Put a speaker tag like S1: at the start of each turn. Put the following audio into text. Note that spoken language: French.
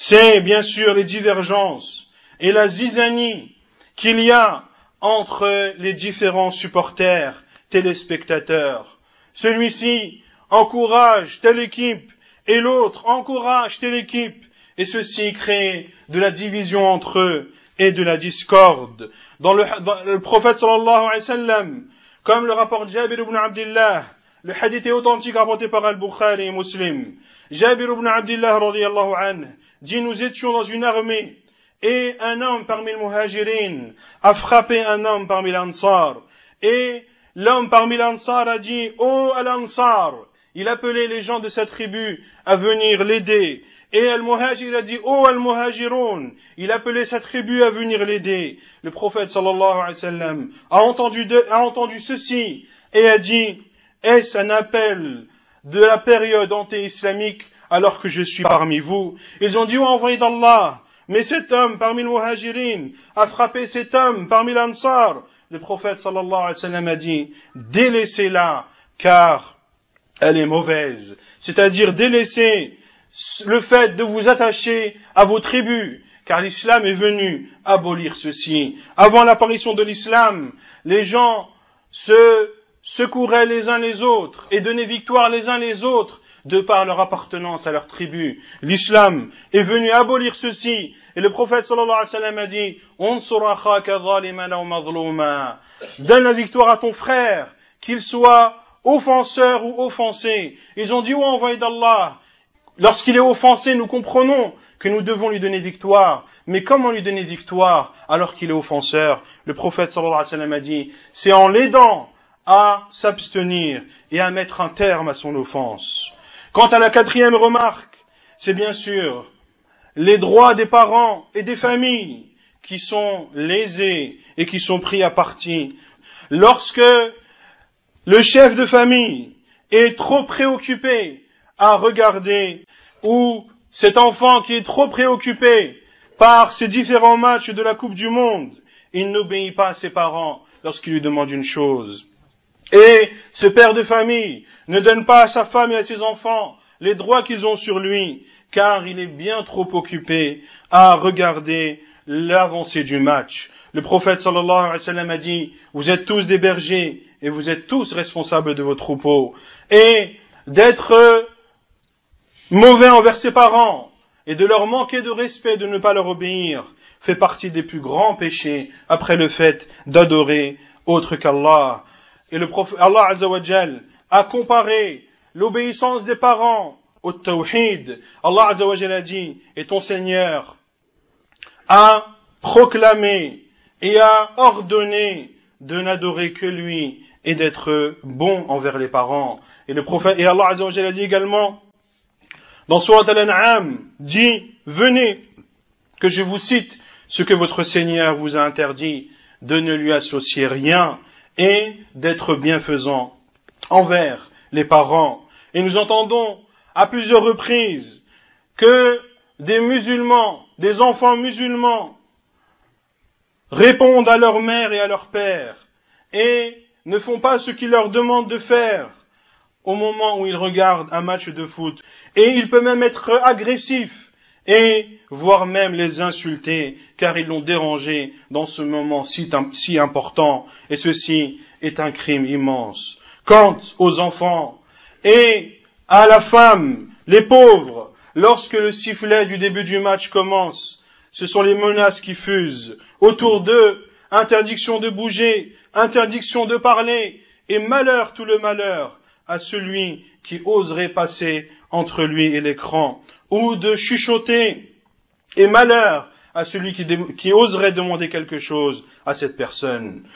S1: c'est bien sûr les divergences et la zizanie qu'il y a entre les différents supporters, téléspectateurs. Celui-ci encourage telle équipe et l'autre encourage telle équipe, et ceci crée de la division entre eux et de la discorde. Dans le prophète sallallahu alayhi wa sallam, comme le rapporte Jabir ibn Abdillah, le hadith est authentique rapporté par Al-Bukhari et Muslim. Jabir ibn Abdillah radiyallahu anhu dit: nous étions dans une armée et un homme parmi les muhajirin a frappé un homme parmi l'Ansar, et l'homme parmi l'Ansar a dit: oh Al-Ansar, il appelait les gens de sa tribu à venir l'aider. Et Al-Muhajir a dit: oh Al-Muhajirun, il appelait sa tribu à venir l'aider. Le prophète sallallahu alayhi wa sallam a entendu ceci et a dit: est-ce un appel de la période anté-islamique alors que je suis parmi vous? Ils ont dit: oh envoyé d'Allah, mais cet homme parmi les Muhajirin a frappé cet homme parmi l'Ansar. Le prophète sallallahu alayhi wa sallam a dit: délaissez-la, car elle est mauvaise. C'est-à-dire délaissez le fait de vous attacher à vos tribus, car l'islam est venu abolir ceci. Avant l'apparition de l'islam, les gens se secouraient les uns les autres et donnaient victoire les uns les autres de par leur appartenance à leur tribu. L'islam est venu abolir ceci, et le prophète sallallahu alayhi wa sallam a dit: unsur akhaka zaliman aw mazluma, donne la victoire à ton frère, qu'il soit offenseur ou offensé. Ils ont dit: oh envoyé d'Allah, lorsqu'il est offensé, nous comprenons que nous devons lui donner victoire. Mais comment lui donner victoire alors qu'il est offenseur? Le prophète sallallahu alayhi wa sallam a dit: c'est en l'aidant à s'abstenir et à mettre un terme à son offense. Quant à la quatrième remarque, c'est bien sûr les droits des parents et des familles qui sont lésés et qui sont pris à partie. Lorsque le chef de famille est trop préoccupé à regarder, ou cet enfant qui est trop préoccupé par ces différents matchs de la Coupe du Monde, il n'obéit pas à ses parents lorsqu'ils lui demandent une chose. Et ce père de famille ne donne pas à sa femme et à ses enfants les droits qu'ils ont sur lui, car il est bien trop occupé à regarder l'avancée du match. Le prophète sallallahu alayhi wa sallam a dit: vous êtes tous des bergers et vous êtes tous responsables de vos troupeaux. Et d'être mauvais envers ses parents et de leur manquer de respect, de ne pas leur obéir, fait partie des plus grands péchés après le fait d'adorer autre qu'Allah. Et le prophète, Allah Azza wa Jal, a comparé l'obéissance des parents au tawhid. Allah Azza wa Jal a dit: et ton Seigneur a proclamé et a ordonné de n'adorer que lui et d'être bon envers les parents. Et le prophète, et Allah Azza wa Jal a dit également dans Surat Al-An'am, dit: venez, que je vous cite ce que votre Seigneur vous a interdit, de ne lui associer rien et d'être bienfaisant envers les parents. Et nous entendons à plusieurs reprises que des musulmans, des enfants musulmans, répondent à leur mère et à leur père et ne font pas ce qu'ils leur demandent de faire au moment où ils regardent un match de foot. Et il peut même être agressif et voire même les insulter, car ils l'ont dérangé dans ce moment si important, et ceci est un crime immense. Quant aux enfants et à la femme, les pauvres, lorsque le sifflet du début du match commence, ce sont les menaces qui fusent autour d'eux, interdiction de bouger, interdiction de parler, et malheur, tout le malheur à celui qui oserait passer entre lui et l'écran, ou de chuchoter, et malheur à celui qui oserait demander quelque chose à cette personne.